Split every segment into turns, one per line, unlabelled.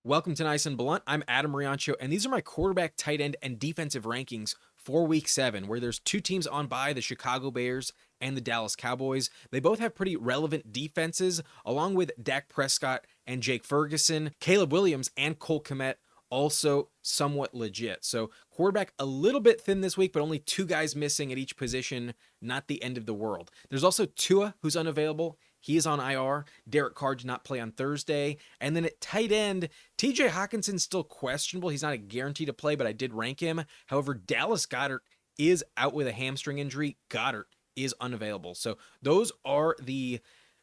Welcome to Nice and Blunt. I'm Adam Riancho, and these are my quarterback, tight end, and defensive rankings for Week 7, where there's two teams on bye, the Chicago Bears and the Dallas Cowboys. They both have pretty relevant defenses, along with Dak Prescott and Jake Ferguson. Caleb Williams and Cole Kmet also somewhat legit. So quarterback a little bit thin this week, but only two guys missing at each position. Not the end of the world. There's also Tua, who's unavailable. He is on IR. Derek Carr did not play on Thursday. And then at tight end, TJ Hawkinson's still questionable. He's not a guarantee to play, but I did rank him. However, Dallas Goedert is out with a hamstring injury. Goddard is unavailable. So those are the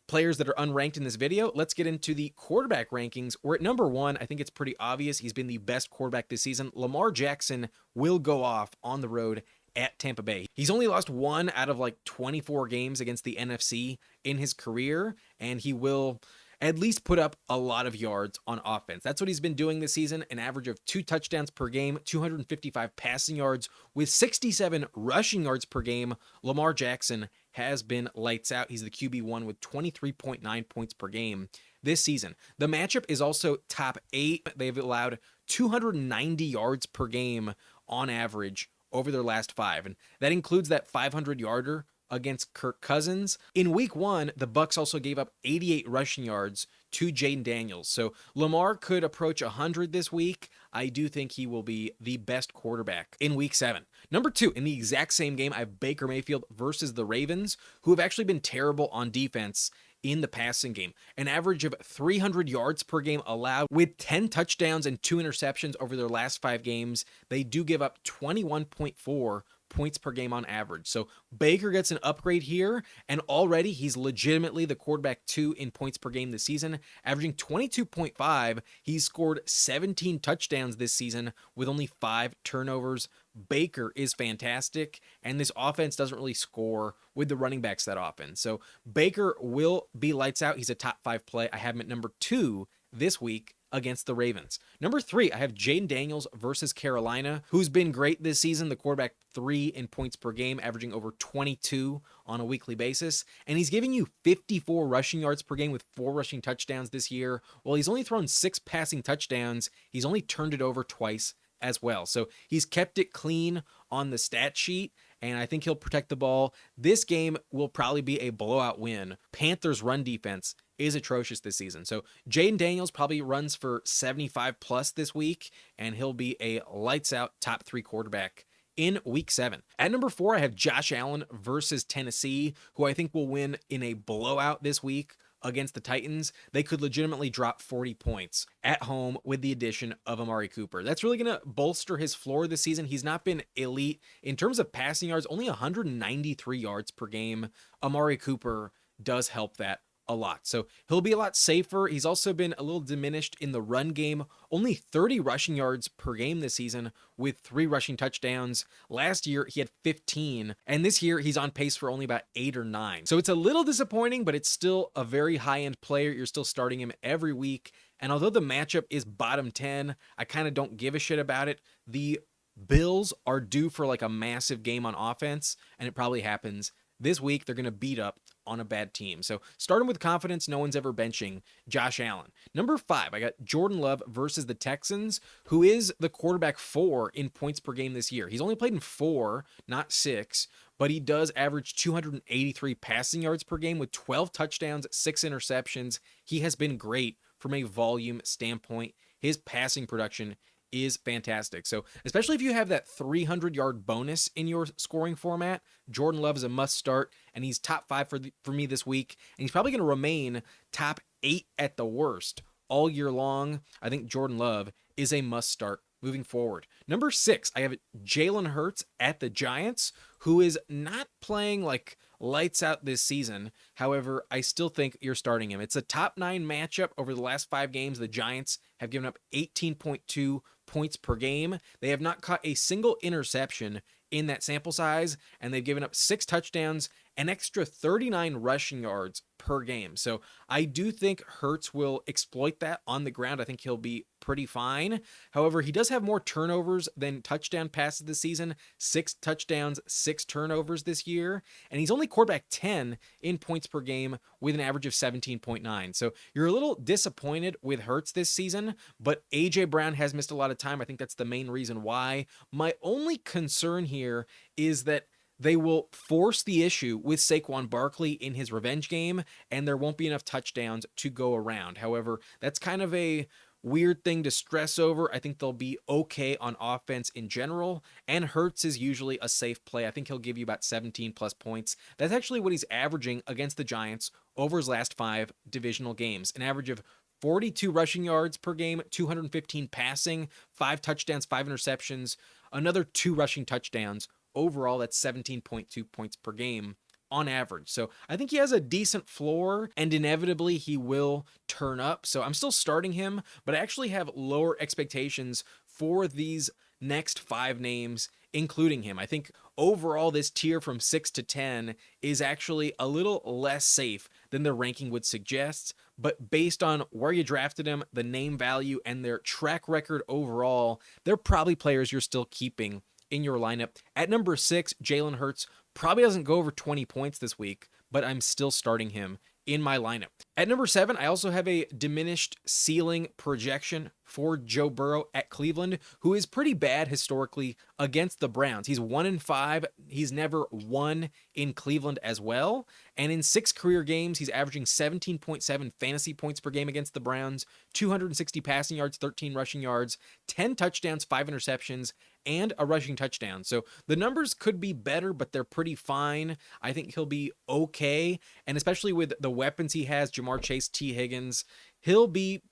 players that are unranked in this video. Let's get into the quarterback rankings. We're at number 1. I think it's pretty obvious. He's been the best quarterback this season. Lamar Jackson will go off on the road at Tampa Bay. He's only lost 1 out of like 24 games against the NFC in his career, and he will at least put up a lot of yards on offense. That's what he's been doing this season, an average of 2 touchdowns per game, 255 passing yards with 67 rushing yards per game. Lamar Jackson has been lights out. He's the QB1 with 23.9 points per game this season. The matchup is also top 8. They've allowed 290 yards per game on average over their last 5, and that includes that 500-yarder against Kirk Cousins. In Week 1, the Bucs also gave up 88 rushing yards to Jayden Daniels. So Lamar could approach 100 this week. I do think he will be the best quarterback in Week 7. Number 2, in the exact same game, I have Baker Mayfield versus the Ravens, who have actually been terrible on defense in the passing game. An average of 300 yards per game allowed with 10 touchdowns and 2 interceptions over their last 5 games. They do give up 21.4 points per game on average. So Baker gets an upgrade here, and already he's legitimately the quarterback 2 in points per game this season, averaging 22.5. He's scored 17 touchdowns this season with only 5 turnovers. Baker is fantastic, and this offense doesn't really score with the running backs that often. So Baker will be lights out. He's a top 5 play. I have him at number 2 this week against the Ravens. Number 3, I have Jayden Daniels versus Carolina, who's been great this season. The quarterback 3 in points per game, averaging over 22 on a weekly basis. And he's giving you 54 rushing yards per game with 4 rushing touchdowns this year. While he's only thrown 6 passing touchdowns, he's only turned it over twice as well. So he's kept it clean on the stat sheet, and I think he'll protect the ball. This game will probably be a blowout win. Panthers' run defense is atrocious this season. So Jayden Daniels probably runs for 75 plus this week, and he'll be a lights out top 3 quarterback in Week 7. At number 4, I have Josh Allen versus Tennessee, who I think will win in a blowout this week against the Titans. They could legitimately drop 40 points at home with the addition of Amari Cooper. That's really going to bolster his floor this season. He's not been elite in terms of passing yards, only 193 yards per game. Amari Cooper does help that a lot. So he'll be a lot safer. He's also been a little diminished in the run game. Only 30 rushing yards per game this season with 3 rushing touchdowns. Last year, he had 15. And this year, he's on pace for only about 8 or 9. So it's a little disappointing, but it's still a very high-end player. You're still starting him every week. And although the matchup is bottom 10, I kind of don't give a shit about it. The Bills are due for like a massive game on offense, and it probably happens this week. They're going to beat up on a bad team. So start him with confidence. No one's ever benching Josh Allen. Number 5, I got Jordan Love versus the Texans, who is the quarterback 4 in points per game this year. He's only played in 4, not 6, but he does average 283 passing yards per game with 12 touchdowns, 6 interceptions. He has been great from a volume standpoint. His passing production is fantastic. So especially if you have that 300-yard bonus in your scoring format, Jordan Love is a must start, and he's top 5 for me this week, and he's probably going to remain top 8 at the worst all year long. I think Jordan Love is a must start moving forward. Number 6, I have Jalen Hurts at the Giants, who is not playing like lights out this season. However, I still think you're starting him. It's a top 9 matchup over the last 5 games. The Giants have given up 18.2 points per game. They have not caught a single interception in that sample size, and they've given up 6 touchdowns, an extra 39 rushing yards per game. So I do think Hurts will exploit that on the ground. I think he'll be pretty fine. However, he does have more turnovers than touchdown passes this season. 6 touchdowns, 6 turnovers this year. And he's only quarterback 10 in points per game with an average of 17.9. So you're a little disappointed with Hurts this season, but A.J. Brown has missed a lot of time. I think that's the main reason why. My only concern here is that they will force the issue with Saquon Barkley in his revenge game, and there won't be enough touchdowns to go around. However, that's kind of a weird thing to stress over. I think they'll be okay on offense in general, and Hurts is usually a safe play. I think he'll give you about 17 plus points. That's actually what he's averaging against the Giants over his last 5 divisional games, an average of 42 rushing yards per game, 215 passing, 5 touchdowns, 5 interceptions, another 2 rushing touchdowns. Overall, that's 17.2 points per game on average. So I think he has a decent floor, and inevitably he will turn up. So I'm still starting him, but I actually have lower expectations for these next 5 names, including him. I think overall this tier from 6 to 10 is actually a little less safe than the ranking would suggest. But based on where you drafted him, the name value, and their track record overall, they're probably players you're still keeping in your lineup. At number 6, Jalen Hurts probably doesn't go over 20 points this week, but I'm still starting him in my lineup. At number 7, I also have a diminished ceiling projection for Joe Burrow at Cleveland, who is pretty bad historically against the Browns. He's 1-5. He's never won in Cleveland as well. And in 6 career games, he's averaging 17.7 fantasy points per game against the Browns, 260 passing yards, 13 rushing yards, 10 touchdowns, 5 interceptions, and a rushing touchdown. So the numbers could be better, but they're pretty fine. I think he'll be okay. And especially with the weapons he has, Jamar Chase, T. Higgins, he'll be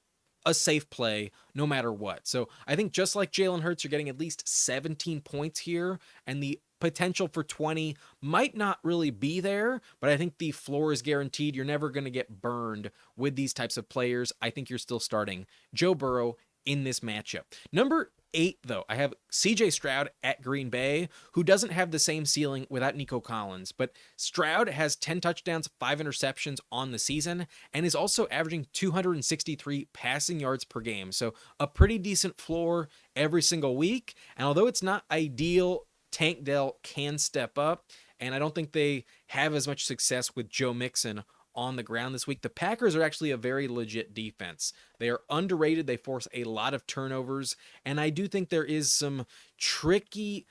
a safe play no matter what. So I think just like Jalen Hurts, you're getting at least 17 points here, and the potential for 20 might not really be there, but I think the floor is guaranteed. You're never going to get burned with these types of players. I think you're still starting Joe Burrow in this matchup. Number 8, though, I have CJ Stroud at Green Bay, who doesn't have the same ceiling without Nico Collins, but Stroud has 10 touchdowns, 5 interceptions on the season, and is also averaging 263 passing yards per game. So a pretty decent floor every single week. And although it's not ideal, Tank Dell can step up, and I don't think they have as much success with Joe Mixon on the ground this week. The Packers are actually a very legit defense. They are underrated. They force a lot of turnovers, and I do think there is some tricky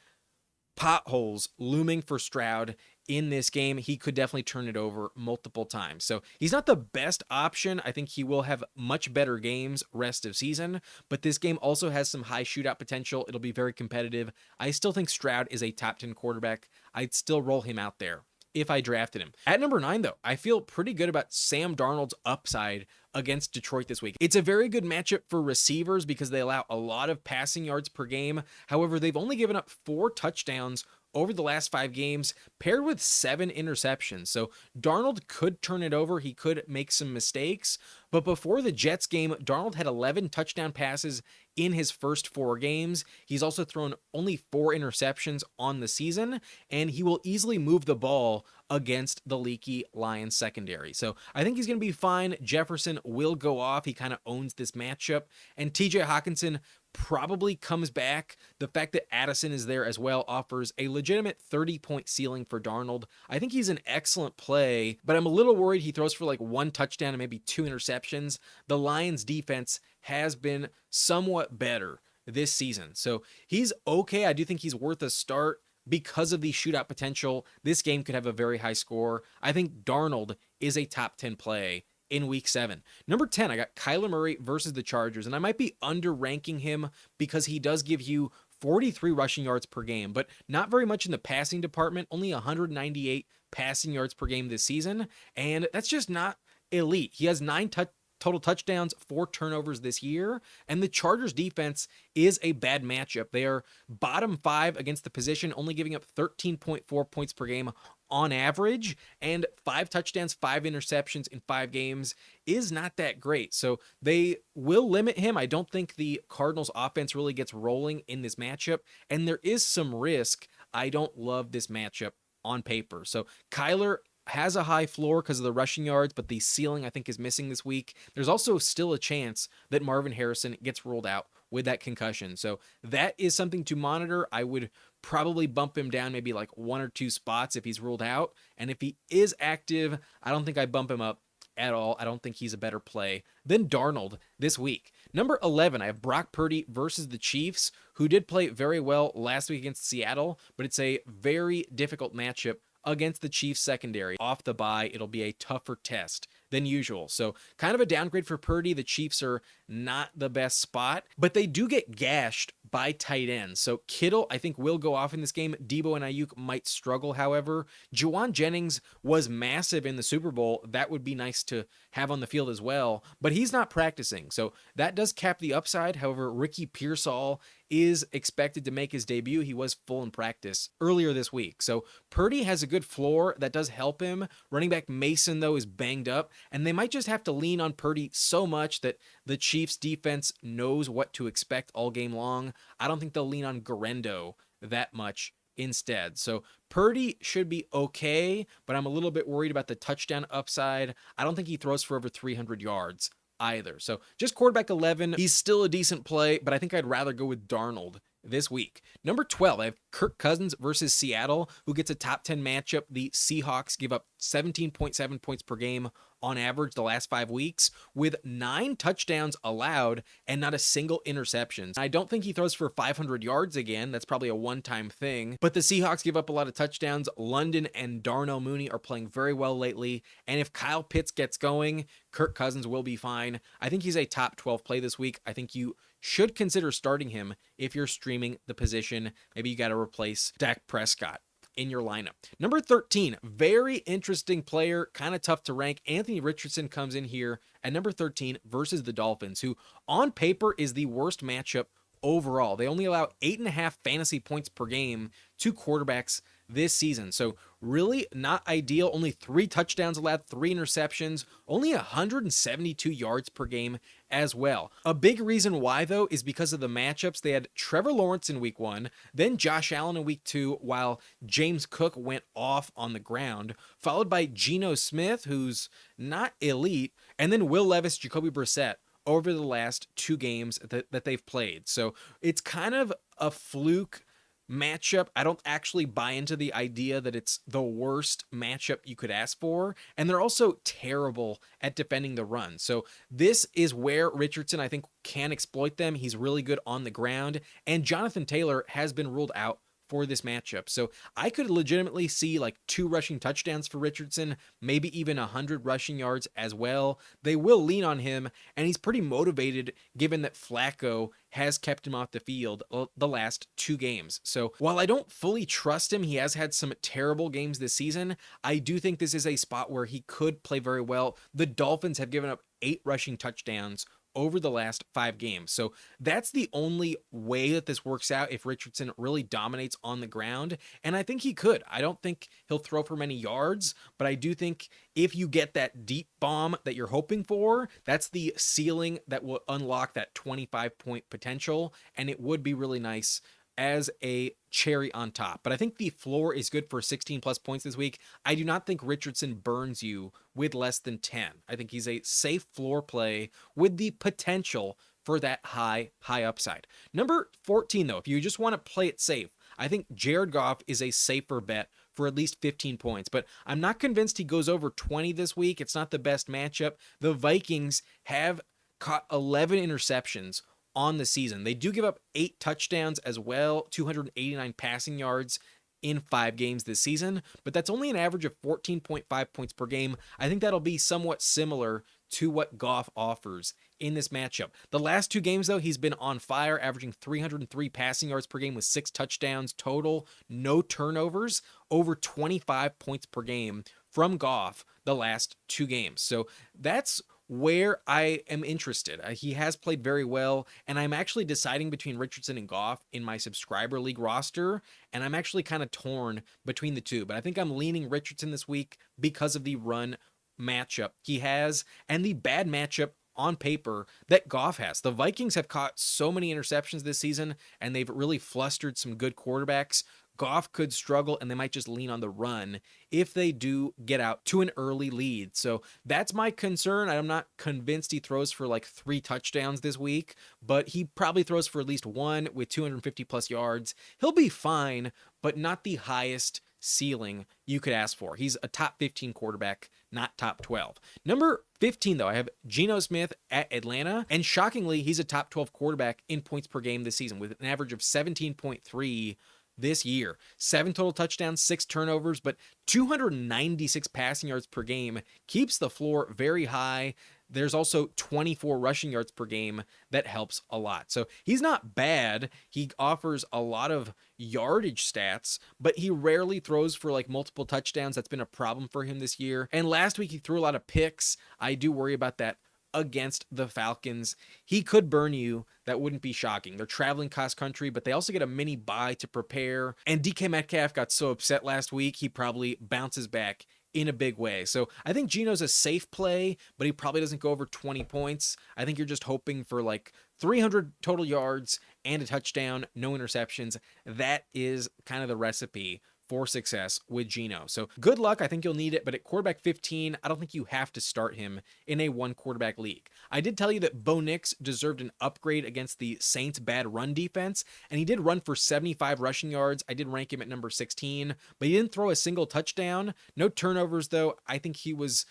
potholes looming for Stroud in this game. He could definitely turn it over multiple times. So he's not the best option. I think he will have much better games rest of season, but this game also has some high shootout potential. It'll be very competitive. I still think Stroud is a top 10 quarterback. I'd still roll him out there if I drafted him. At number 9, though, I feel pretty good about Sam Darnold's upside against Detroit this week. It's a very good matchup for receivers because they allow a lot of passing yards per game. However, they've only given up 4 touchdowns over the last 5 games, paired with 7 interceptions. So Darnold could turn it over. He could make some mistakes. But before the Jets game, Darnold had 11 touchdown passes in his first 4 games. He's also thrown only 4 interceptions on the season, and he will easily move the ball against the leaky Lions secondary. So I think he's going to be fine. Jefferson will go off. He kind of owns this matchup. And TJ Hawkinson probably comes back. The fact that Addison is there as well offers a legitimate 30-point ceiling for Darnold. I think he's an excellent play, but I'm a little worried he throws for like 1 touchdown and maybe 2 interceptions. The Lions defense has been somewhat better this season. So he's okay. I do think he's worth a start because of the shootout potential. This game could have a very high score. I think Darnold is a top 10 play in week 7. Number 10, I got Kyler Murray versus the Chargers, and I might be under-ranking him because he does give you 43 rushing yards per game, but not very much in the passing department, only 198 passing yards per game this season, and that's just not elite. He has 9 total touchdowns, 4 turnovers this year, and the Chargers defense is a bad matchup. They are bottom 5 against the position, only giving up 13.4 points per game on average, and 5 touchdowns, 5 interceptions in 5 games is not that great. So they will limit him. I don't think the Cardinals offense really gets rolling in this matchup, and there is some risk. I don't love this matchup on paper. So Kyler has a high floor because of the rushing yards, but the ceiling I think is missing this week. There's also still a chance that Marvin Harrison gets ruled out with that concussion. So that is something to monitor. I would probably bump him down maybe like 1 or 2 spots if he's ruled out. And if he is active, I don't think I bump him up at all. I don't think he's a better play than Darnold this week. Number 11, I have Brock Purdy versus the Chiefs, who did play very well last week against Seattle, but it's a very difficult matchup against the Chiefs secondary. Off the bye, it'll be a tougher test than usual. So kind of a downgrade for Purdy. The Chiefs are not the best spot, but they do get gashed by tight ends. So Kittle, I think, will go off in this game. Debo and Ayuk might struggle, however. Juwan Jennings was massive in the Super Bowl. That would be nice to have on the field as well, but he's not practicing. So that does cap the upside. However, Ricky Pearsall is expected to make his debut. He was full in practice earlier this week. So Purdy has a good floor. That does help him. Running back Mason, though, is banged up, and they might just have to lean on Purdy so much that the Chiefs defense knows what to expect all game long. I don't think they'll lean on Garendo that much instead. So Purdy should be okay, but I'm a little bit worried about the touchdown upside. I don't think he throws for over 300 yards either. So just quarterback 11, he's still a decent play, but I think I'd rather go with Darnold this week. Number 12, I have Kirk Cousins versus Seattle, who gets a top 10 matchup. The Seahawks give up 17.7 points per game on average the last 5 weeks, with 9 touchdowns allowed and not a single interception. I don't think he throws for 500 yards again. That's probably a one-time thing. But the Seahawks give up a lot of touchdowns. London and Darnell Mooney are playing very well lately. And if Kyle Pitts gets going, Kirk Cousins will be fine. I think he's a top 12 play this week. I think you should consider starting him if you're streaming the position. Maybe you got to replace Dak Prescott in your lineup. Number 13, very interesting player, kind of tough to rank. Anthony Richardson comes in here at number 13 versus the Dolphins, who on paper is the worst matchup overall. They only allow 8.5 fantasy points per game to quarterbacks this season. So really not ideal. Only 3 touchdowns allowed, 3 interceptions, only 172 yards per game as well. A big reason why, though, is because of the matchups. They had Trevor Lawrence in week 1, then Josh Allen in week 2, while James Cook went off on the ground, followed by Geno Smith, who's not elite, and then Will Levis, Jacoby Brissett over the last 2 games that they've played. So it's kind of a fluke matchup. I don't actually buy into the idea that it's the worst matchup you could ask for, and they're also terrible at defending the run. So this is where Richardson, I think, can exploit them. He's really good on the ground, and Jonathan Taylor has been ruled out for this matchup. So I could legitimately see like 2 rushing touchdowns for Richardson, maybe even 100 rushing yards as well. They will lean on him, and he's pretty motivated given that Flacco has kept him off the field the last 2 games. So while I don't fully trust him, he has had some terrible games this season. I do think this is a spot where he could play very well. The Dolphins have given up 8 rushing touchdowns over the last 5 games. So that's the only way that this works out if Richardson really dominates on the ground. And I think he could. I don't think he'll throw for many yards, but I do think if you get that deep bomb that you're hoping for, that's the ceiling that will unlock that 25-point potential. And it would be really nice as a cherry on top. But I think the floor is good for 16 plus points this week. I do not think Richardson burns you with less than 10. I think he's a safe floor play with the potential for that high upside. Number 14, though, if you just want to play it safe, I think Jared Goff is a safer bet for at least 15 points, but I'm not convinced he goes over 20 this week. It's not the best matchup. The Vikings have caught 11 interceptions on the season. They do give up 8 touchdowns as well, 289 passing yards in 5 games this season, but that's only an average of 14.5 points per game. I think that'll be somewhat similar to what Goff offers in this matchup. The last 2 games, though, he's been on fire, averaging 303 passing yards per game with 6 touchdowns total, no turnovers, over 25 points per game from Goff the last 2 games. So that's where I am interested. He has played very well, and I'm actually deciding between Richardson and Goff in my subscriber league roster, and I'm actually kind of torn between the 2, but I think I'm leaning Richardson this week because of the run matchup he has and the bad matchup on paper that Goff has. The Vikings have caught so many interceptions this season, and they've really flustered some good quarterbacks. Goff could struggle and they might just lean on the run if they do get out to an early lead. So that's my concern. I'm not convinced he throws for like 3 touchdowns this week, but he probably throws for at least 1 with 250 plus yards. He'll be fine, but not the highest ceiling you could ask for. He's a top 15 quarterback, not top 12. Number 15, though, I have Geno Smith at Atlanta, and shockingly, he's a top 12 quarterback in points per game this season with an average of 17.3 this year. 7 total touchdowns, 6 turnovers, but 296 passing yards per game keeps the floor very high. There's also 24 rushing yards per game that helps a lot. So he's not bad. He offers a lot of yardage stats, but he rarely throws for like multiple touchdowns. That's been a problem for him this year. And last week he threw a lot of picks. I do worry about that against the Falcons. He could burn you. That wouldn't be shocking. They're traveling cross country, but they also get a mini bye to prepare. And DK Metcalf got so upset last week, he probably bounces back in a big way. So I think Geno's a safe play, but he probably doesn't go over 20 points. I think you're just hoping for like 300 total yards and a touchdown, no interceptions. That is kind of the recipe for success with Geno. So good luck. I think you'll need it, but at quarterback 15, I don't think you have to start him in a 1 quarterback league. I did tell you that Bo Nix deserved an upgrade against the Saints' bad run defense, and he did run for 75 rushing yards. I did rank him at number 16, but he didn't throw a single touchdown. No turnovers, though. I think he was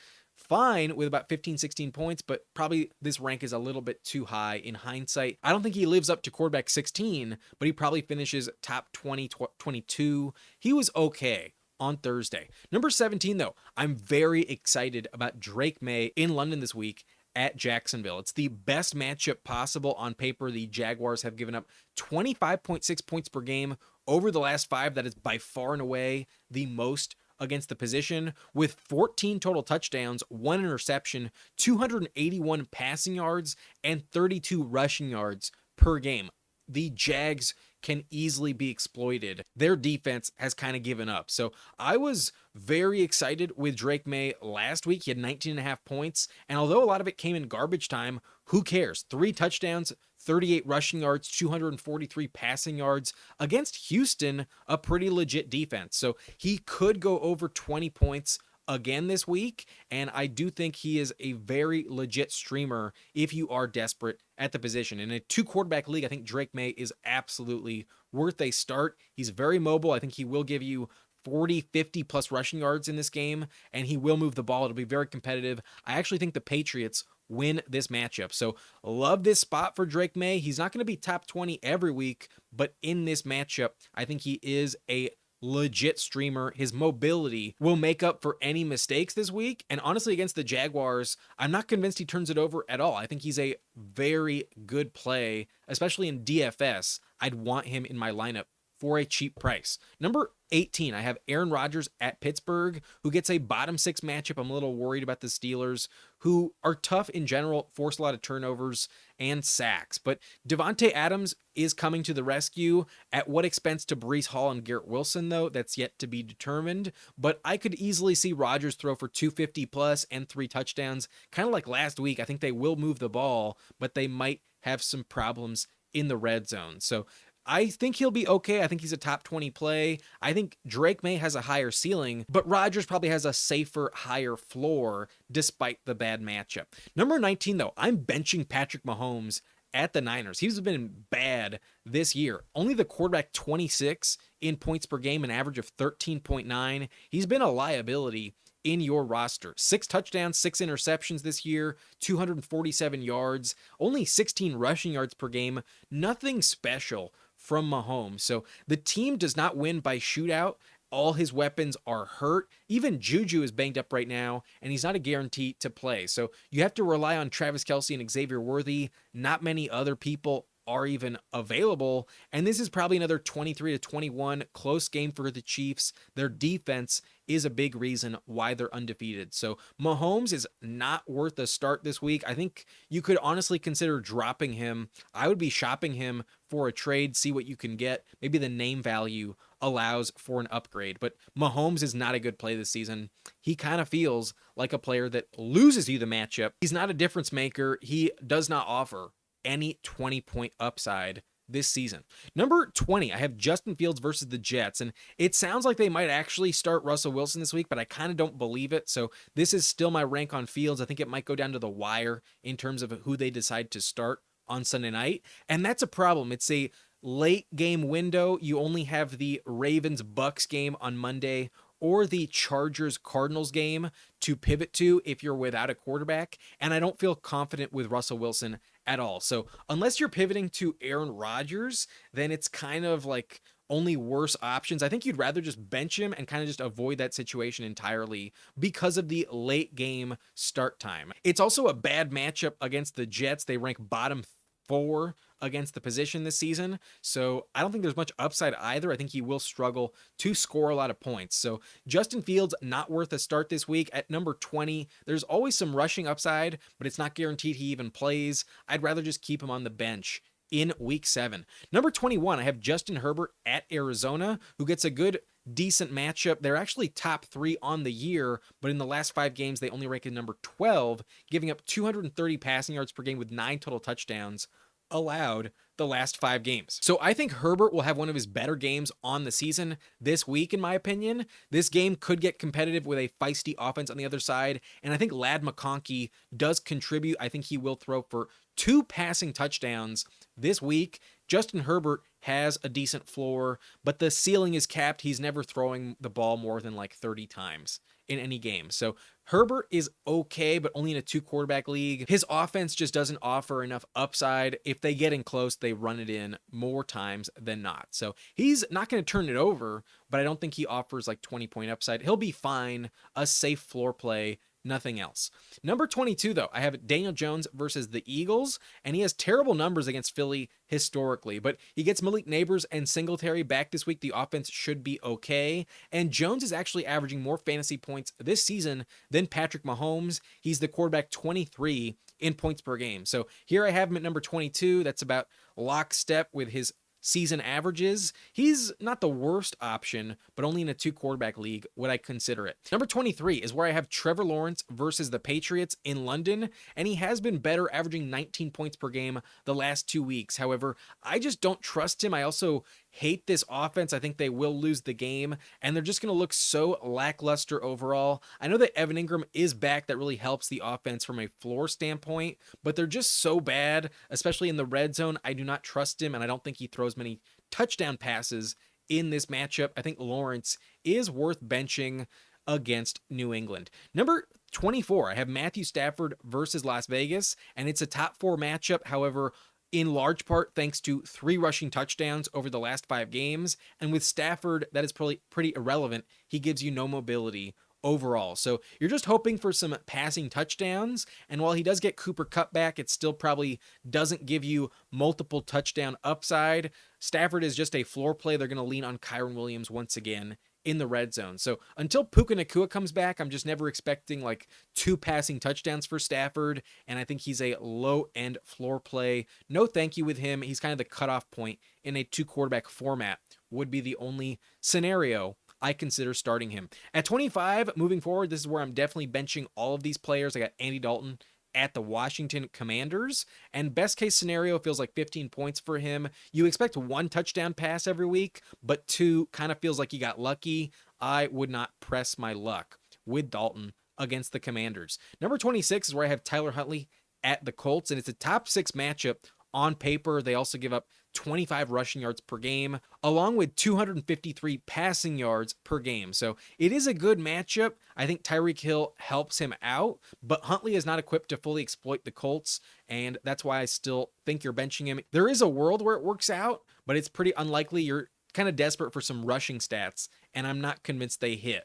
fine with about 15, 16 points, but probably this rank is a little bit too high in hindsight. I don't think he lives up to quarterback 16, but he probably finishes top 20, 22. He was okay on Thursday. Number 17, though, I'm very excited about Drake Maye in London this week at Jacksonville. It's the best matchup possible on paper. The Jaguars have given up 25.6 points per game over the last 5. That is by far and away the most against the position, with 14 total touchdowns, 1 interception, 281 passing yards, and 32 rushing yards per game. The Jags can easily be exploited. Their defense has kind of given up. So I was very excited with Drake Maye last week. He had 19.5 points. And although a lot of it came in garbage time, who cares? 3 touchdowns, 38 rushing yards, 243 passing yards against Houston, a pretty legit defense. So he could go over 20 points again this week, and I do think he is a very legit streamer if you are desperate at the position. In a 2 quarterback league, I think Drake Maye is absolutely worth a start. He's very mobile. I think he will give you 40, 50 plus rushing yards in this game, and he will move the ball. It'll be very competitive. I actually think the Patriots win this matchup. So love this spot for Drake Maye. He's not going to be top 20 every week, but in this matchup, I think he is a legit streamer. His mobility will make up for any mistakes this week. And honestly, against the Jaguars, I'm not convinced he turns it over at all. I think he's a very good play, especially in DFS. I'd want him in my lineup for a cheap price. Number 18, I have Aaron Rodgers at Pittsburgh, who gets a bottom 6 matchup. I'm a little worried about the Steelers, who are tough in general, force a lot of turnovers and sacks. But Devontae Adams is coming to the rescue. At what expense to Breece Hall and Garrett Wilson, though? That's yet to be determined. But I could easily see Rodgers throw for 250 plus and 3 touchdowns. Kind of like last week, I think they will move the ball, but they might have some problems in the red zone. So I think he'll be okay. I think he's a top 20 play. I think Drake Maye has a higher ceiling, but Rodgers probably has a safer, higher floor despite the bad matchup. Number 19, though, I'm benching Patrick Mahomes at the Niners. He's been bad this year. Only the quarterback 26 in points per game, an average of 13.9. He's been a liability in your roster. 6 touchdowns, 6 interceptions this year, 247 yards, only 16 rushing yards per game. Nothing special from Mahomes. So the team does not win by shootout. All his weapons are hurt. Even Juju is banged up right now, and he's not a guarantee to play. So you have to rely on Travis Kelce and Xavier Worthy. Not many other people are even available. And this is probably another 23-21 close game for the Chiefs. Their defense is a big reason why they're undefeated. So Mahomes is not worth a start this week. I think you could honestly consider dropping him. I would be shopping him for a trade, see what you can get. Maybe the name value allows for an upgrade, but Mahomes is not a good play this season. He kind of feels like a player that loses you the matchup. He's not a difference maker. He does not offer any 20-point upside this season. Number 20, I have Justin Fields versus the Jets, and it sounds like they might actually start Russell Wilson this week, but I kind of don't believe it. So this is still my rank on Fields. I think it might go down to the wire in terms of who they decide to start on Sunday night, and that's a problem. It's a late game window. You only have the Ravens-Bucks game on Monday or the Chargers-Cardinals game to pivot to if you're without a quarterback, and I don't feel confident with Russell Wilson at all. So unless you're pivoting to Aaron Rodgers, then it's kind of like only worse options. I think you'd rather just bench him and kind of just avoid that situation entirely because of the late game start time. It's also a bad matchup against the Jets. They rank bottom 4 against the position this season, so I don't think there's much upside either. I think he will struggle to score a lot of points. So Justin Fields, not worth a start this week. At number 20, there's always some rushing upside, but it's not guaranteed he even plays. I'd rather just keep him on the bench in week 7. Number 21, I have Justin Herbert at Arizona, who gets a good decent matchup. They're actually top 3 on the year, but in the last 5 games, they only rank at number 12, giving up 230 passing yards per game with 9 total touchdowns allowed the last 5 games. So I think Herbert will have one of his better games on the season this week, in my opinion. This game could get competitive with a feisty offense on the other side, and I think Ladd McConkey does contribute. I think he will throw for 2 passing touchdowns this week. Justin Herbert has a decent floor, but the ceiling is capped. He's never throwing the ball more than like 30 times in any game. So Herbert is okay, but only in a 2-quarterback league. His offense just doesn't offer enough upside. If they get in close, they run it in more times than not. So he's not going to turn it over, but I don't think he offers like 20-point upside. He'll be fine, a safe floor play, nothing else. Number 22, though, I have Daniel Jones versus the Eagles, and he has terrible numbers against Philly historically, but he gets Malik Neighbors and Singletary back this week. The offense should be okay, and Jones is actually averaging more fantasy points this season than Patrick Mahomes. He's the quarterback 23 in points per game. So here I have him at number 22. That's about lockstep with his season averages. He's not the worst option, but only in a 2-quarterback league would I consider it. Number 23 is where I have Trevor Lawrence versus the Patriots in London, and he has been better, averaging 19 points per game the last 2 weeks. However, I just don't trust him. I also hate this offense. I think they will lose the game, and they're just going to look so lackluster overall. I know that Evan Engram is back. That really helps the offense from a floor standpoint, but they're just so bad, especially in the red zone. I do not trust him, and I don't think he throws many touchdown passes in this matchup. I think Lawrence is worth benching against New England. Number 24, I have Matthew Stafford versus Las Vegas, and it's a top 4 matchup. However, in large part thanks to 3 rushing touchdowns over the last 5 games. And with Stafford, that is probably pretty irrelevant. He gives you no mobility overall. So you're just hoping for some passing touchdowns. And while he does get Cooper Kupp back, it still probably doesn't give you multiple touchdown upside. Stafford is just a floor play. They're going to lean on Kyren Williams once again in the red zone. So until Puka Nacua comes back, I'm just never expecting like 2 passing touchdowns for Stafford, and I think he's a low-end floor play. No thank you with him. He's kind of the cutoff point in a 2-quarterback format would be the only scenario I consider starting him. At 25, moving forward, this is where I'm definitely benching all of these players. I got Andy Dalton at the Washington Commanders, and best case scenario feels like 15 points for him. You expect 1 touchdown pass every week, but 2 kind of feels like he got lucky. I would not press my luck with Dalton against the Commanders. Number 26 is where I have Tyler Huntley at the Colts, and it's a top 6 matchup on paper. They also give up 25 rushing yards per game, along with 253 passing yards per game. So it is a good matchup. I think Tyreek Hill helps him out, but Huntley is not equipped to fully exploit the Colts, and that's why I still think you're benching him. There is a world where it works out, but it's pretty unlikely. You're kind of desperate for some rushing stats, and I'm not convinced they hit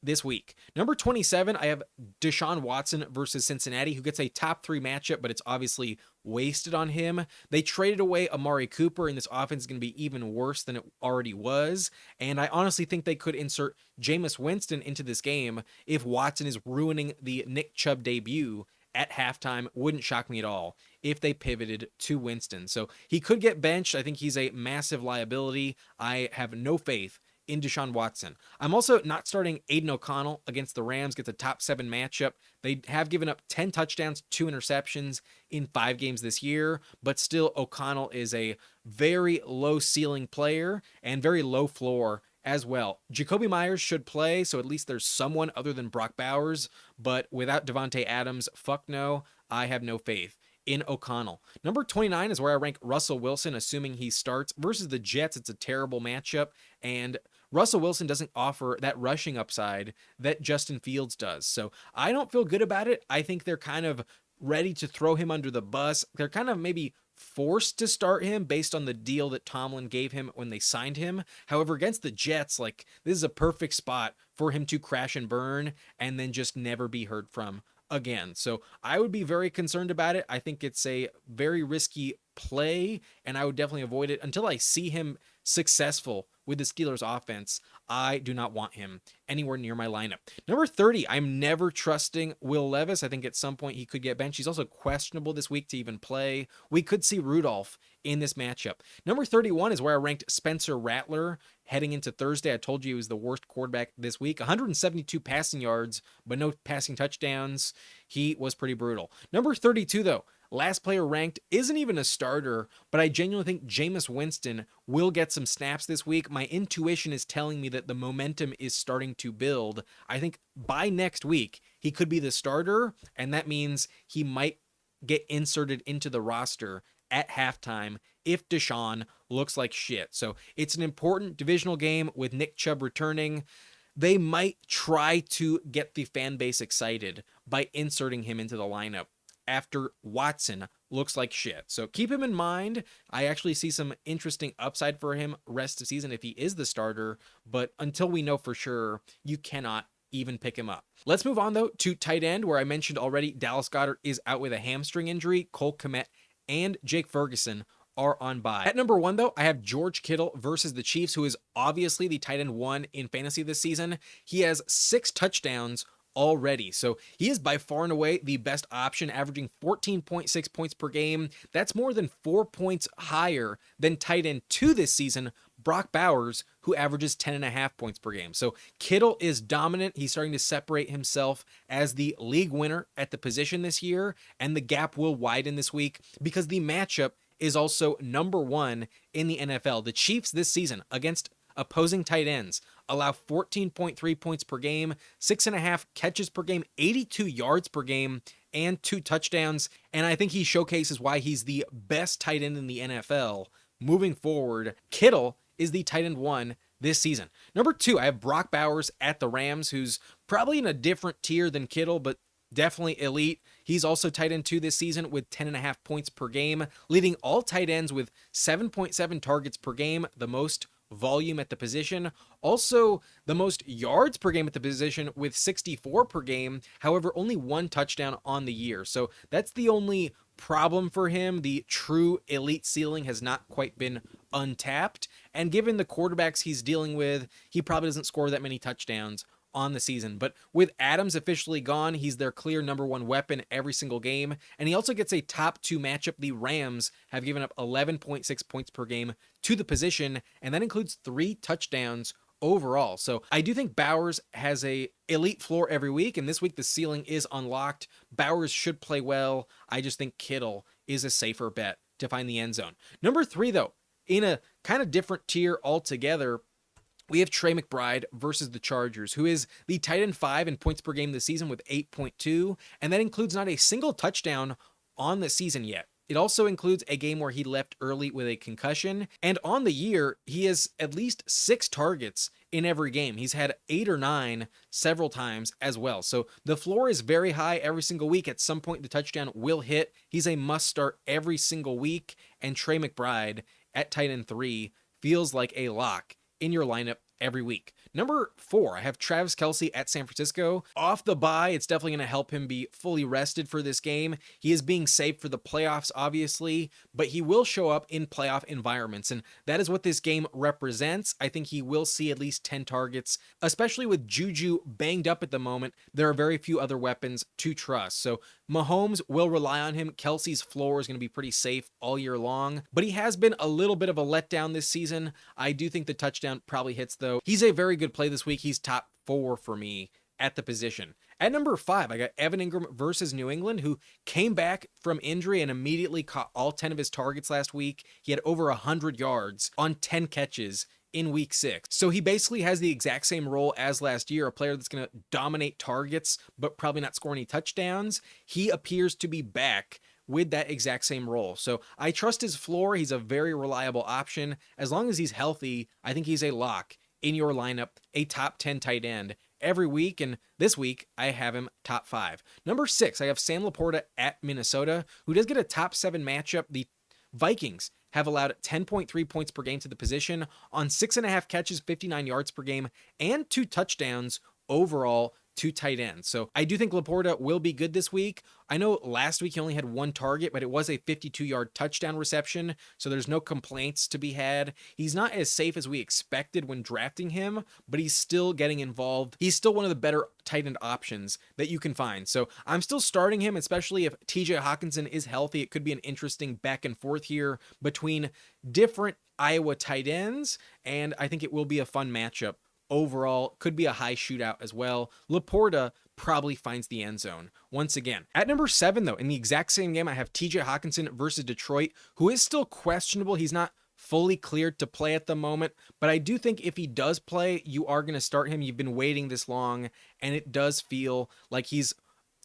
this week. Number 27, I have Deshaun Watson versus Cincinnati, who gets a top 3 matchup, but it's obviously wasted on him. They traded away Amari Cooper, and this offense is going to be even worse than it already was. And I honestly think they could insert Jameis Winston into this game if Watson is ruining the Nick Chubb debut at halftime. Wouldn't shock me at all if they pivoted to Winston. So he could get benched. I think he's a massive liability. I have no faith in Deshaun Watson. I'm also not starting Aiden O'Connell against the Rams. Gets a top 7 matchup. They have given up 10 touchdowns, 2 interceptions in 5 games this year, but still O'Connell is a very low ceiling player and very low floor as well. Jacoby Myers should play, so at least there's someone other than Brock Bowers, but without Devontae Adams, fuck no, I have no faith in O'Connell. Number 29 is where I rank Russell Wilson, assuming he starts. Versus the Jets, it's a terrible matchup, and Russell Wilson doesn't offer that rushing upside that Justin Fields does. So I don't feel good about it. I think they're kind of ready to throw him under the bus. They're kind of maybe forced to start him based on the deal that Tomlin gave him when they signed him. However, against the Jets, like, this is a perfect spot for him to crash and burn and then just never be heard from again. So I would be very concerned about it. I think it's a very risky play, and I would definitely avoid it until I see him successful with the Steelers offense. I do not want him anywhere near my lineup. Number 30, I'm never trusting Will Levis. I think at some point he could get benched. He's also questionable this week to even play. We could see Rudolph in this matchup. Number 31 is where I ranked Spencer Rattler heading into Thursday. I told you he was the worst quarterback this week. 172 passing yards, but no passing touchdowns. He was pretty brutal. Number 32, though, last player ranked, isn't even a starter, but I genuinely think Jameis Winston will get some snaps this week. My intuition is telling me that the momentum is starting to build. I think by next week, he could be the starter, and that means he might get inserted into the roster at halftime if Deshaun looks like shit. So it's an important divisional game with Nick Chubb returning. They might try to get the fan base excited by inserting him into the lineup after Watson looks like shit. So keep him in mind. I actually see some interesting upside for him rest of season if he is the starter, but until we know for sure, you cannot even pick him up. Let's move on, though, to tight end, where I mentioned already Dallas Goedert is out with a hamstring injury. Cole Kmet and Jake Ferguson are on bye. At number 1, though, I have George Kittle versus the Chiefs, who is obviously the tight end 1 in fantasy this season. He has 6 touchdowns already. So he is by far and away the best option, averaging 14.6 points per game. That's more than 4 points higher than tight end 2 this season, Brock Bowers, who averages 10.5 points per game. So Kittle is dominant. He's starting to separate himself as the league winner at the position this year, and the gap will widen this week because the matchup is also number 1 in the NFL. The Chiefs this season against opposing tight ends allow 14.3 points per game, 6.5 catches per game, 82 yards per game, and 2 touchdowns. And I think he showcases why he's the best tight end in the NFL moving forward. Kittle is the tight end 1 this season. Number 2, I have Brock Bowers at the Rams, who's probably in a different tier than Kittle, but definitely elite. He's also tight end 2 this season with 10.5 points per game, leading all tight ends with 7.7 targets per game, the most volume at the position. Also, the most yards per game at the position with 64 per game. However, only 1 touchdown on the year. So that's the only problem for him. The true elite ceiling has not quite been untapped. And given the quarterbacks he's dealing with, he probably doesn't score that many touchdowns on the season. But with Adams officially gone, he's their clear number 1 weapon every single game. And he also gets a top 2 matchup. The Rams have given up 11.6 points per game to the position, and that includes 3 touchdowns overall. So I do think Bowers has a elite floor every week, and this week the ceiling is unlocked. Bowers should play well. I just think Kittle is a safer bet to find the end zone. Number 3, though, in a kind of different tier altogether, we have Trey McBride versus the Chargers, who is the tight end 5 in points per game this season with 8.2, and that includes not a single touchdown on the season yet. It also includes a game where he left early with a concussion, and on the year, he has at least 6 targets in every game. He's had 8 or 9 several times as well. So the floor is very high every single week. At some point, the touchdown will hit. He's a must start every single week, and Trey McBride at tight end 3 feels like a lock in your lineup every week. Number 4, I have Travis Kelce at San Francisco. Off the bye, it's definitely going to help him be fully rested for this game. He is being saved for the playoffs, obviously, but he will show up in playoff environments, and that is what this game represents. I think he will see at least 10 targets, especially with Juju banged up at the moment. There are very few other weapons to trust. So Mahomes will rely on him. Kelce's floor is going to be pretty safe all year long, but he has been a little bit of a letdown this season. I do think the touchdown probably hits, though. though. He's a very good play this week. He's top 4 for me at the position. At number 5, I got Evan Engram versus New England, who came back from injury and immediately caught all 10 of his targets last week. He had over 100 yards on 10 catches in week 6. So he basically has the exact same role as last year, a player that's going to dominate targets, but probably not score any touchdowns. He appears to be back with that exact same role. So I trust his floor. He's a very reliable option. As long as he's healthy, I think he's a lock in your lineup, a top 10 tight end every week. And this week, I have him top 5. Number 6, I have Sam LaPorta at Minnesota, who does get a top 7 matchup. The Vikings have allowed 10.3 points per game to the position on 6.5 catches, 59 yards per game, and 2 touchdowns overall to tight ends. So I do think LaPorta will be good this week. I know last week he only had 1 target, but it was a 52-yard touchdown reception, so there's no complaints to be had. He's not as safe as we expected when drafting him, but he's still getting involved. He's still one of the better tight end options that you can find. So I'm still starting him, especially if TJ Hawkinson is healthy. It could be an interesting back and forth here between different Iowa tight ends, and I think it will be a fun matchup. Overall, could be a high shootout as well. LaPorta probably finds the end zone once again. At number 7, though, in the exact same game, I have TJ Hawkinson versus Detroit, who is still questionable. He's not fully cleared to play at the moment, but I do think if he does play, you are going to start him. You've been waiting this long, and it does feel like he's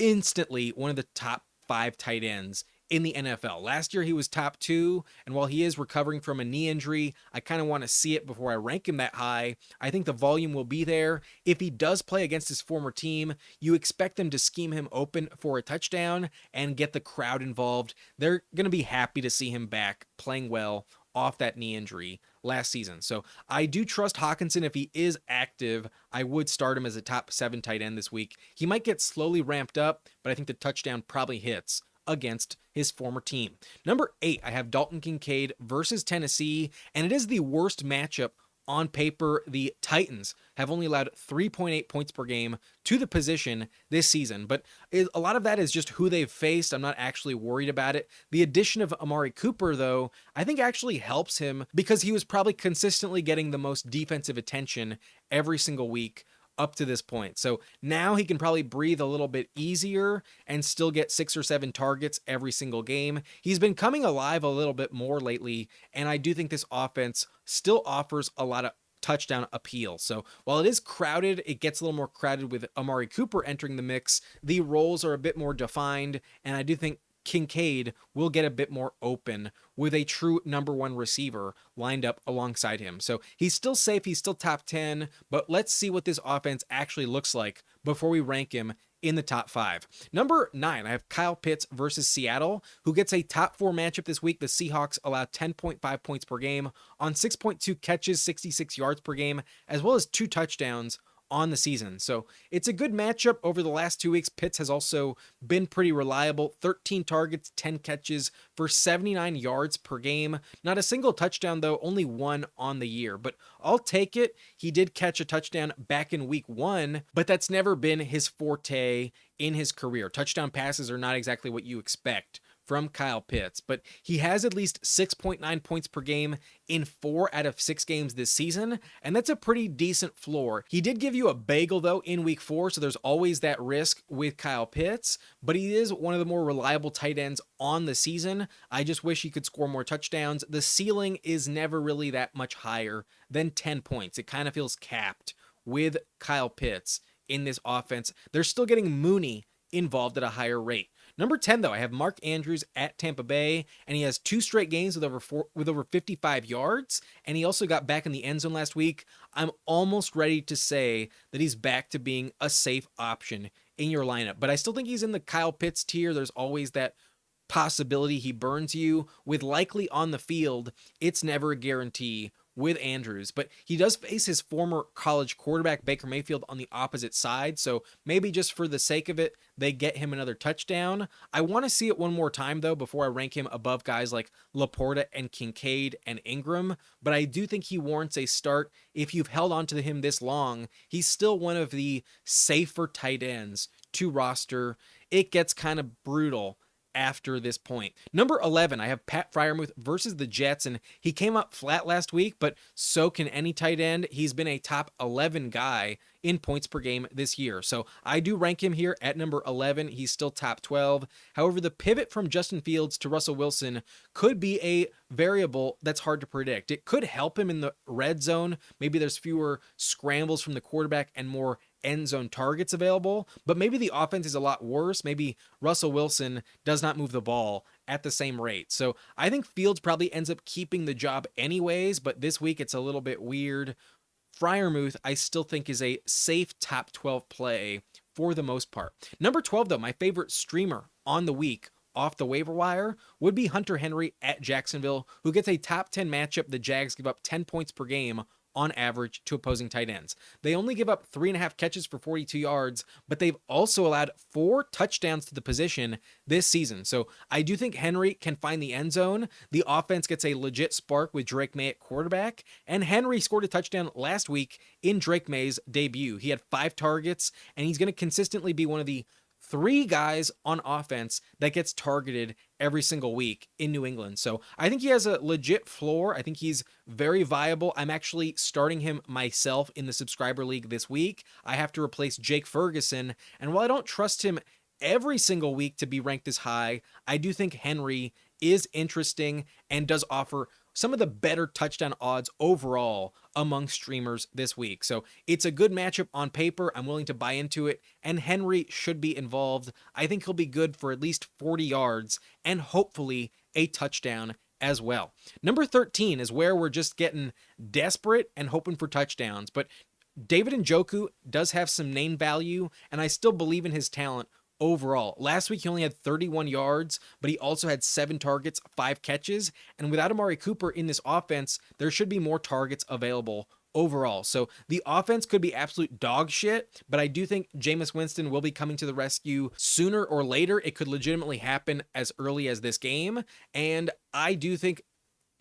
instantly one of the top 5 tight ends in the NFL. Last year he was top 2, and while he is recovering from a knee injury, I kind of want to see it before I rank him that high. I think the volume will be there. If he does play against his former team, you expect them to scheme him open for a touchdown and get the crowd involved. They're going to be happy to see him back playing well off that knee injury last season. So I do trust Hawkinson. If he is active, I would start him as a top 7 tight end this week. He might get slowly ramped up, but I think the touchdown probably hits against his former team. Number 8, I have Dalton Kincaid versus Tennessee, and it is the worst matchup on paper. The Titans have only allowed 3.8 points per game to the position this season, but a lot of that is just who they've faced. I'm not actually worried about it. The addition of Amari Cooper, though, I think actually helps him because he was probably consistently getting the most defensive attention every single week up to this point. So now he can probably breathe a little bit easier and still get 6 or 7 targets every single game. He's been coming alive a little bit more lately, and I do think this offense still offers a lot of touchdown appeal. So while it is crowded, it gets a little more crowded with Amari Cooper entering the mix. The roles are a bit more defined, and I do think Kincaid will get a bit more open with a true number 1 receiver lined up alongside him. So he's still safe. He's still top 10, but let's see what this offense actually looks like before we rank him in the top 5. Number 9, I have Kyle Pitts versus Seattle, who gets a top 4 matchup this week. The Seahawks allow 10.5 points per game on 6.2 catches, 66 yards per game, as well as 2 touchdowns on the season. So it's a good matchup over the last 2 weeks. Pitts has also been pretty reliable. 13 targets, 10 catches for 79 yards per game. Not a single touchdown, though, only 1 on the year, but I'll take it. He did catch a touchdown back in week 1, but that's never been his forte in his career. Touchdown passes are not exactly what you expect from Kyle Pitts, but he has at least 6.9 points per game in 4 out of 6 games this season, and that's a pretty decent floor. He did give you a bagel, though, in week 4, so there's always that risk with Kyle Pitts, but he is one of the more reliable tight ends on the season. I just wish he could score more touchdowns. The ceiling is never really that much higher than 10 points. It kind of feels capped with Kyle Pitts in this offense. They're still getting Mooney involved at a higher rate. Number 10, though, I have Mark Andrews at Tampa Bay, and he has 2 straight games with over 55 yards, and he also got back in the end zone last week. I'm almost ready to say that he's back to being a safe option in your lineup, but I still think he's in the Kyle Pitts tier. There's always that possibility he burns you. With likely on the field, it's never a guarantee with Andrews, but he does face his former college quarterback Baker Mayfield on the opposite side, so maybe just for the sake of it, they get him another touchdown. I want to see it one more time, though, before I rank him above guys like LaPorta and Kincaid and Engram, but I do think he warrants a start. If you've held on to him this long, he's still one of the safer tight ends to roster. It gets kind of brutal after this point. Number 11, I have Pat Freiermuth versus the Jets, and he came up flat last week, but so can any tight end. He's been a top 11 guy in points per game this year. So I do rank him here at number 11. He's still top 12. However, the pivot from Justin Fields to Russell Wilson could be a variable that's hard to predict. It could help him in the red zone. Maybe there's fewer scrambles from the quarterback and more end zone targets available, but maybe the offense is a lot worse. Maybe Russell Wilson does not move the ball at the same rate. So I think Fields probably ends up keeping the job anyways, but this week it's a little bit weird. Freiermuth, I still think, is a safe top 12 play for the most part. Number 12, though, my favorite streamer on the week off the waiver wire would be Hunter Henry at Jacksonville, who gets a top 10 matchup. The Jags give up 10 points per game on average to opposing tight ends. They only give up 3.5 catches for 42 yards, but they've also allowed 4 touchdowns to the position this season. So I do think Henry can find the end zone. The offense gets a legit spark with Drake Maye at quarterback, and Henry scored a touchdown last week in Drake Maye's debut. He had 5 targets, and he's going to consistently be one of the 3 guys on offense that gets targeted every single week in New England. So I think he has a legit floor. I think he's very viable. I'm actually starting him myself in the subscriber league this week. I have to replace Jake Ferguson. And while I don't trust him every single week to be ranked this high, I do think Henry is interesting and does offer some of the better touchdown odds overall among streamers this week. So it's a good matchup on paper. I'm willing to buy into it, and Henry should be involved. I think he'll be good for at least 40 yards and hopefully a touchdown as well. Number 13 is where we're just getting desperate and hoping for touchdowns, but David Njoku does have some name value, and I still believe in his talent overall. Last week, he only had 31 yards, but he also had 7 targets, 5 catches. And without Amari Cooper in this offense, there should be more targets available overall. So the offense could be absolute dog shit, but I do think Jameis Winston will be coming to the rescue sooner or later. It could legitimately happen as early as this game. And I do think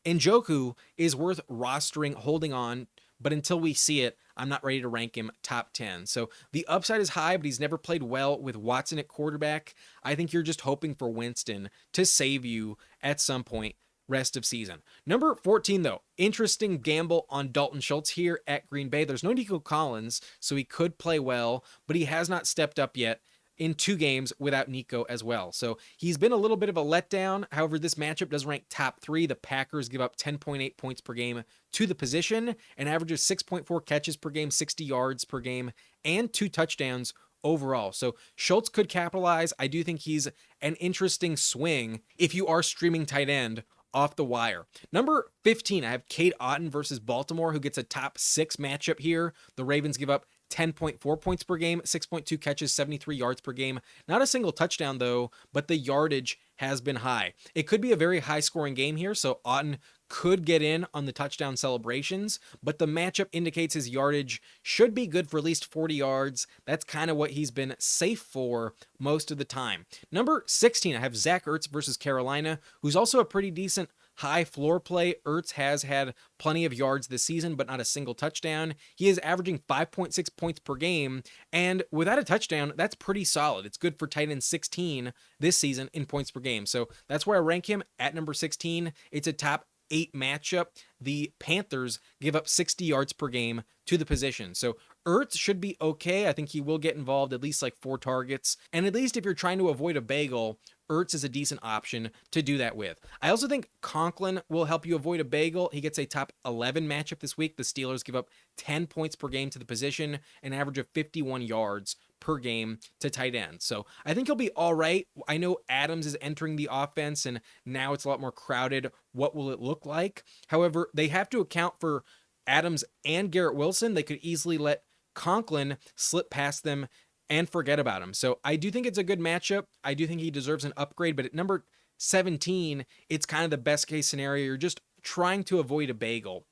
Njoku is worth rostering, holding on, but until we see it, I'm not ready to rank him top 10. So the upside is high, but he's never played well with Watson at quarterback. I think you're just hoping for Winston to save you at some point rest of season. Number 14, though, interesting gamble on Dalton Schultz here at Green Bay. There's no Nico Collins, so he could play well, but he has not stepped up yet in 2 games without Nico as well. So he's been a little bit of a letdown. However, this matchup does rank top 3. The Packers give up 10.8 points per game to the position, an average of 6.4 catches per game, 60 yards per game, and 2 touchdowns overall. So Schultz could capitalize. I do think he's an interesting swing if you are streaming tight end off the wire. Number 15, I have Cade Otton versus Baltimore, who gets a top 6 matchup here. The Ravens give up 10.4 points per game, 6.2 catches, 73 yards per game. Not a single touchdown, though, but the yardage has been high. It could be a very high-scoring game here, so Otton could get in on the touchdown celebrations, but the matchup indicates his yardage should be good for at least 40 yards. That's kind of what he's been safe for most of the time. Number 16, I have Zach Ertz versus Carolina, who's also a pretty decent high floor play. Ertz has had plenty of yards this season, but not a single touchdown. He is averaging 5.6 points per game, and without a touchdown, that's pretty solid. It's good for tight end 16 this season in points per game. So that's where I rank him at number 16. It's a top 8 matchup. The Panthers give up 60 yards per game to the position. So Ertz should be okay. I think he will get involved at least like 4 targets. And at least if you're trying to avoid a bagel, Ertz is a decent option to do that with. I also think Conklin will help you avoid a bagel. He gets a top 11 matchup this week. The Steelers give up 10 points per game to the position, an average of 51 yards per game to tight end. So I think he'll be all right. I know Adams is entering the offense, and now it's a lot more crowded. What will it look like? However, they have to account for Adams and Garrett Wilson. They could easily let Conklin slip past them and forget about him. So I do think it's a good matchup. I do think he deserves an upgrade, but at number 17, it's kind of the best case scenario. You're just trying to avoid a bagel.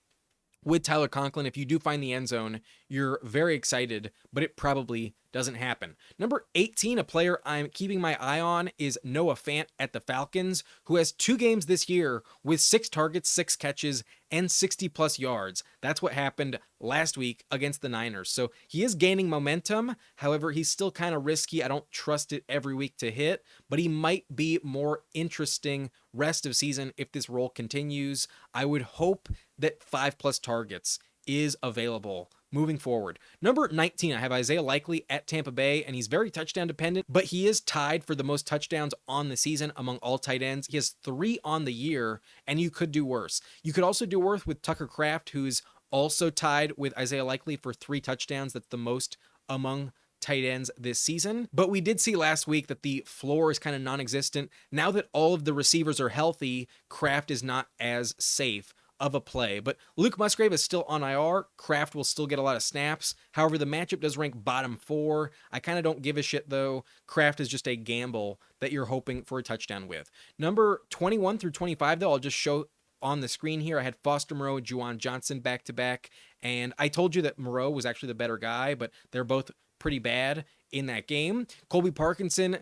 With Tyler Conklin, if you do find the end zone, you're very excited, but it probably doesn't happen. Number 18, a player I'm keeping my eye on, is Noah Fant at the Falcons, who has 2 games this year with 6 targets, 6 catches, and 60 plus yards. That's what happened last week against the Niners. So he is gaining momentum. However, he's still kind of risky. I don't trust it every week to hit, but he might be more interesting rest of season if this role continues. I would hope that 5+ targets is available moving forward. Number 19, I have Isaiah Likely at Tampa Bay, and he's very touchdown dependent, but he is tied for the most touchdowns on the season among all tight ends. He has 3 on the year, and you could do worse. You could also do worse with Tucker Kraft, who's also tied with Isaiah Likely for 3 touchdowns. That's the most among tight ends this season. But we did see last week that the floor is kind of non-existent. Now that all of the receivers are healthy, Kraft is not as safe of a play. But Luke Musgrave is still on IR. Kraft will still get a lot of snaps. However, the matchup does rank bottom 4. I kind of don't give a shit though. Kraft is just a gamble that you're hoping for a touchdown with. Number 21 through 25 though, I'll just show on the screen here. I had Foster Moreau and Juwan Johnson back to back, and I told you that Moreau was actually the better guy, but they're both pretty bad in that game. Colby Parkinson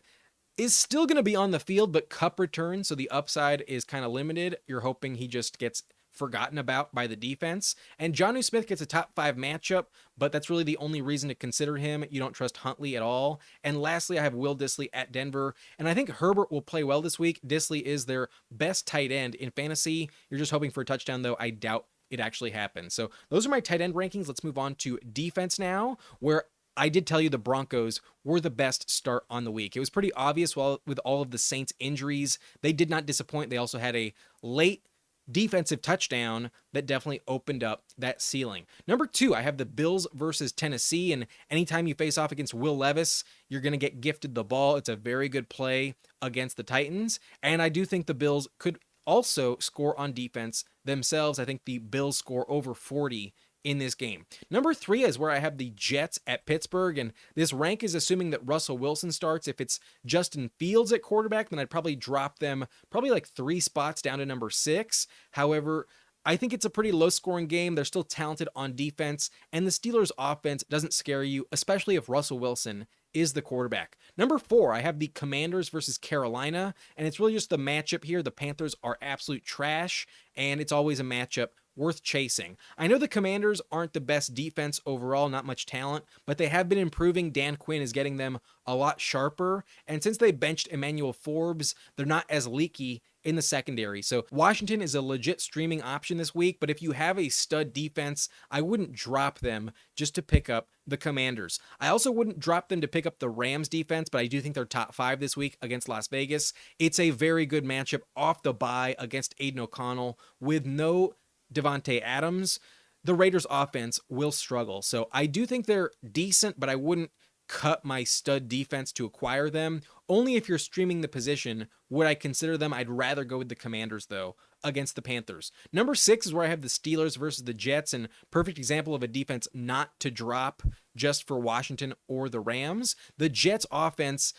is still going to be on the field, but Kupp returns, so the upside is kind of limited. You're hoping he just gets forgotten about by the defense. And Jonnu Smith gets a top 5 matchup, but that's really the only reason to consider him. You don't trust Huntley at all. And lastly, I have Will Dissly at Denver, and I think Herbert will play well this week. Dissly is their best tight end in fantasy. You're just hoping for a touchdown, though. I doubt it actually happens. So those are my tight end rankings. Let's move on to defense now, where I did tell you the Broncos were the best start on the week. It was pretty obvious with all of the Saints injuries. They did not disappoint. They also had a late defensive touchdown that definitely opened up that ceiling. Number 2, I have the Bills versus Tennessee, and anytime you face off against Will Levis, you're going to get gifted the ball. It's a very good play against the Titans, and I do think the Bills could also score on defense themselves. I think the Bills score over 40 in this game. Number 3 is where I have the Jets at Pittsburgh, and this rank is assuming that Russell Wilson starts. If it's Justin Fields at quarterback, then I'd probably drop them like 3 spots down to number 6. However, I think it's a pretty low-scoring game. They're still talented on defense, and the Steelers' offense doesn't scare you, especially if Russell Wilson is the quarterback. Number 4, I have the Commanders versus Carolina, and it's really just the matchup here. The Panthers are absolute trash, and it's always a matchup worth chasing. I know the Commanders aren't the best defense overall, not much talent, but they have been improving. Dan Quinn is getting them a lot sharper, and since they benched Emmanuel Forbes, they're not as leaky in the secondary. So Washington is a legit streaming option this week, but if you have a stud defense, I wouldn't drop them just to pick up the Commanders. I also wouldn't drop them to pick up the Rams defense, but I do think they're top 5 this week against Las Vegas. It's a very good matchup off the bye against Aiden O'Connell with no Devontae Adams. The Raiders offense will struggle. So I do think they're decent, but I wouldn't cut my stud defense to acquire them. Only if you're streaming the position would I consider them. I'd rather go with the Commanders though against the Panthers. Number 6 is where I have the Steelers versus the Jets, and perfect example of a defense not to drop just for Washington or the Rams. The Jets offense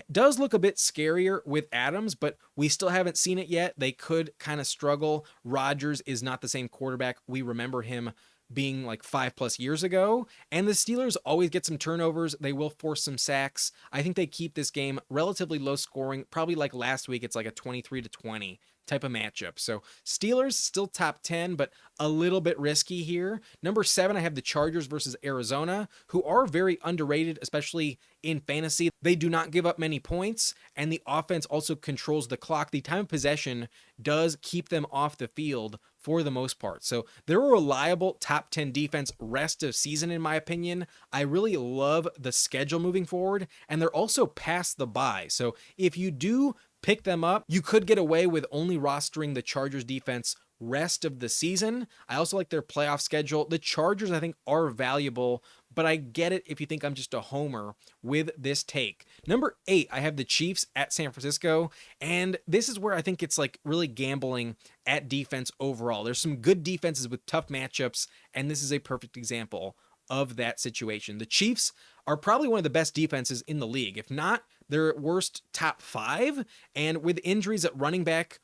does look a bit scarier with Adams, but we still haven't seen it yet. They could kind of struggle. Rodgers is not the same quarterback we remember him being like 5+ years ago. And the Steelers always get some turnovers. They will force some sacks. I think they keep this game relatively low scoring, probably like last week. It's like a 23-20 type of matchup. So Steelers still top 10, but a little bit risky here. Number 7, I have the Chargers versus Arizona, who are very underrated, especially in fantasy. They do not give up many points, and the offense also controls the clock. The time of possession does keep them off the field for the most part. So they're a reliable top 10 defense rest of season, in my opinion. I really love the schedule moving forward, and they're also past the bye. So if you do pick them up, you could get away with only rostering the Chargers defense rest of the season. I also like their playoff schedule. The Chargers, I think, are valuable, but I get it if you think I'm just a homer with this take. Number 8, I have the Chiefs at San Francisco, and this is where I think it's like really gambling at defense overall. There's some good defenses with tough matchups, and this is a perfect example of that situation. The Chiefs are probably one of the best defenses in the league. If not, they're at worst top 5, and with injuries at running back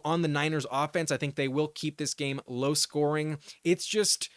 on the Niners offense, I think they will keep this game low scoring. It's just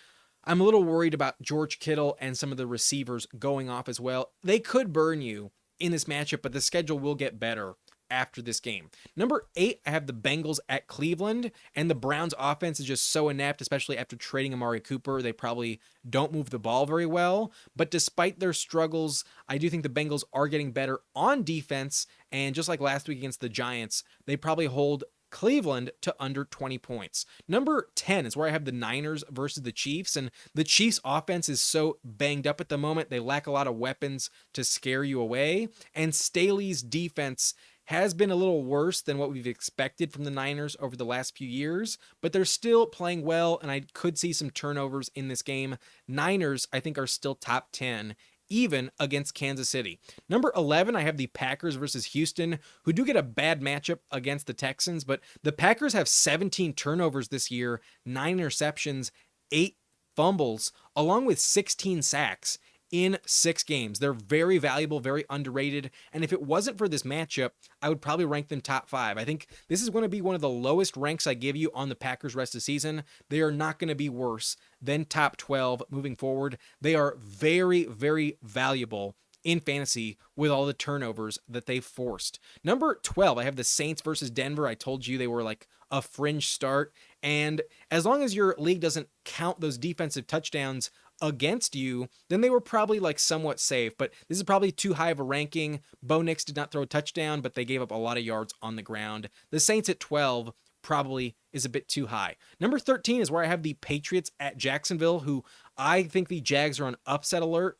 I'm a little worried about George Kittle and some of the receivers going off as well. They could burn you in this matchup, but the schedule will get better after this game. Number 8, I have the Bengals at Cleveland, and the Browns offense is just so inept, especially after trading Amari Cooper. They probably don't move the ball very well, but despite their struggles, I do think the Bengals are getting better on defense, and just like last week against the Giants, they probably hold Cleveland to under 20 points. Number 10 is where I have the Niners versus the Chiefs, and the Chiefs offense is so banged up at the moment. They lack a lot of weapons to scare you away, and Staley's defense has been a little worse than what we've expected from the Niners over the last few years, but they're still playing well, and I could see some turnovers in this game. Niners, I think, are still top 10 even against Kansas City. Number 11, I have the Packers versus Houston, who do get a bad matchup against the Texans, but the Packers have 17 turnovers this year, 9 interceptions, 8 fumbles, along with 16 sacks in 6 games. They're very valuable, very underrated, and if it wasn't for this matchup, I would probably rank them top 5. I think this is going to be one of the lowest ranks I give you on the Packers rest of the season. They are not going to be worse than top 12 moving forward. They are very, very valuable in fantasy with all the turnovers that they've forced. Number 12, I have the Saints versus Denver. I told you they were like a fringe start, and as long as your league doesn't count those defensive touchdowns against you, then they were probably like somewhat safe, but this is probably too high of a ranking. Bo Nix did not throw a touchdown, but they gave up a lot of yards on the ground. The Saints at 12 probably is a bit too high. Number 13 is where I have the Patriots at Jacksonville, who I think the Jags are on upset alert.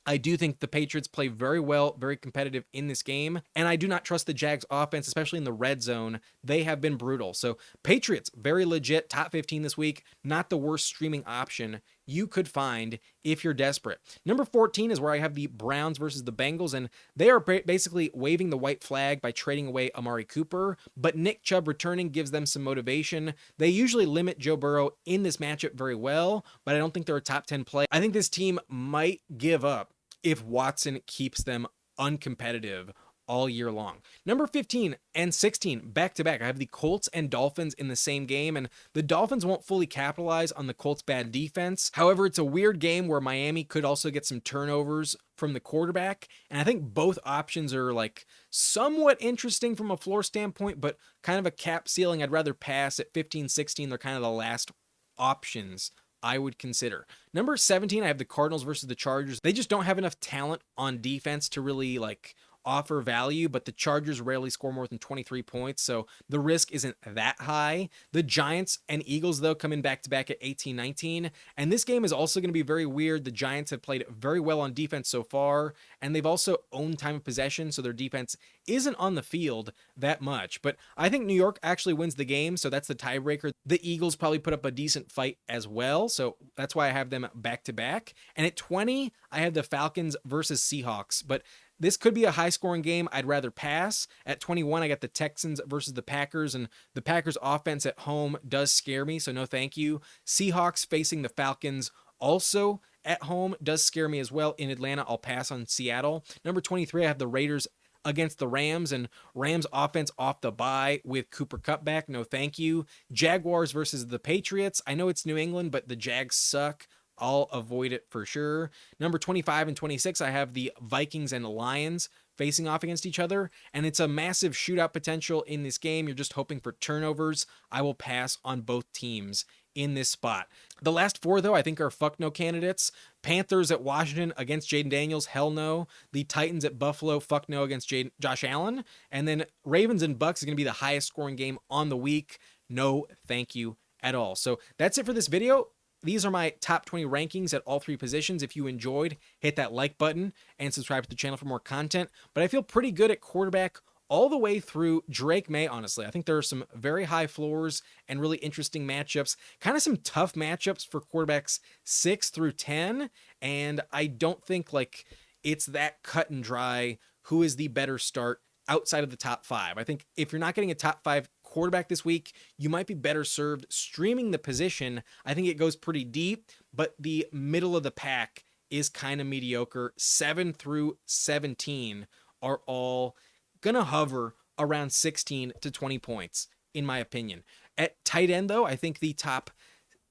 I do think the Patriots play very well, very competitive in this game, and I do not trust the Jags offense, especially in the red zone. They have been brutal. So Patriots, very legit, top 15 this week, not the worst streaming option you could find if you're desperate. Number 14 is where I have the Browns versus the Bengals, and they are basically waving the white flag by trading away Amari Cooper, but Nick Chubb returning gives them some motivation. They usually limit Joe Burrow in this matchup very well, but I don't think they're a top 10 play. I think this team might give up if Watson keeps them uncompetitive all year long. Number 15 and 16, back-to-back. I have the Colts and Dolphins in the same game, and the Dolphins won't fully capitalize on the Colts' bad defense. However, it's a weird game where Miami could also get some turnovers from the quarterback, and I think both options are like somewhat interesting from a floor standpoint, but kind of a cap ceiling I'd rather pass at 15, 16. They're kind of the last options I would consider. Number 17, I have the Cardinals versus the Chargers. They just don't have enough talent on defense to really like offer value, but the Chargers rarely score more than 23 points, so the risk isn't that high. The Giants and Eagles, though, come in back-to-back at 18-19, and this game is also going to be very weird. The Giants have played very well on defense so far, and they've also owned time of possession, so their defense isn't on the field that much, but I think New York actually wins the game, so that's the tiebreaker. The Eagles probably put up a decent fight as well, so that's why I have them back-to-back, and at 20, I have the Falcons versus Seahawks, but this could be a high-scoring game. I'd rather pass. At 21, I got the Texans versus the Packers, and the Packers' offense at home does scare me, so no thank you. Seahawks facing the Falcons also at home does scare me as well. In Atlanta, I'll pass on Seattle. Number 23, I have the Raiders against the Rams, and Rams offense off the bye with Cooper Kupp back. No thank you. Jaguars versus the Patriots. I know it's New England, but the Jags suck. I'll avoid it for sure. Number 25 and 26, I have the Vikings and the Lions facing off against each other, and it's a massive shootout potential in this game. You're just hoping for turnovers. I will pass on both teams in this spot. The last 4, though, I think are fuck no candidates. Panthers at Washington against Jayden Daniels, hell no. The Titans at Buffalo, fuck no against Josh Allen. And then Ravens and Bucks is going to be the highest scoring game on the week. No thank you at all. So that's it for this video. These are my top 20 rankings at all 3 positions. If you enjoyed, hit that like button and subscribe to the channel for more content. But I feel pretty good at quarterback all the way through Drake Maye, honestly. I think there are some very high floors and really interesting matchups. Kind of some tough matchups for quarterbacks 6 through 10. And I don't think like it's that cut and dry who is the better start outside of the top 5. I think if you're not getting a top 5 quarterback this week, you might be better served streaming the position. I think it goes pretty deep, but the middle of the pack is kind of mediocre. 7 through 17 are all gonna hover around 16 to 20 points, in my opinion. At tight end, though, I think the top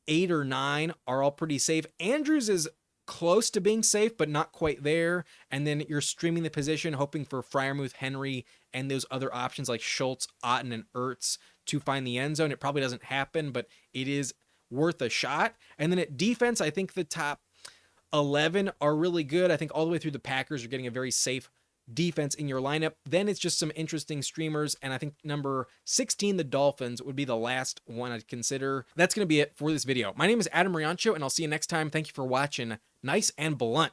8 or 9 are all pretty safe. Andrews is close to being safe, but not quite there. And then you're streaming the position, hoping for Freiermuth, Henry, and those other options like Schultz, Otten, and Ertz to find the end zone. It probably doesn't happen, but it is worth a shot. And then at defense, I think the top 11 are really good. I think all the way through the Packers, you're getting a very safe defense in your lineup. Then it's just some interesting streamers, and I think number 16, the Dolphins, would be the last one I'd consider. That's going to be it for this video. My name is Adam Riancho, and I'll see you next time. Thank you for watching. Nice and blunt.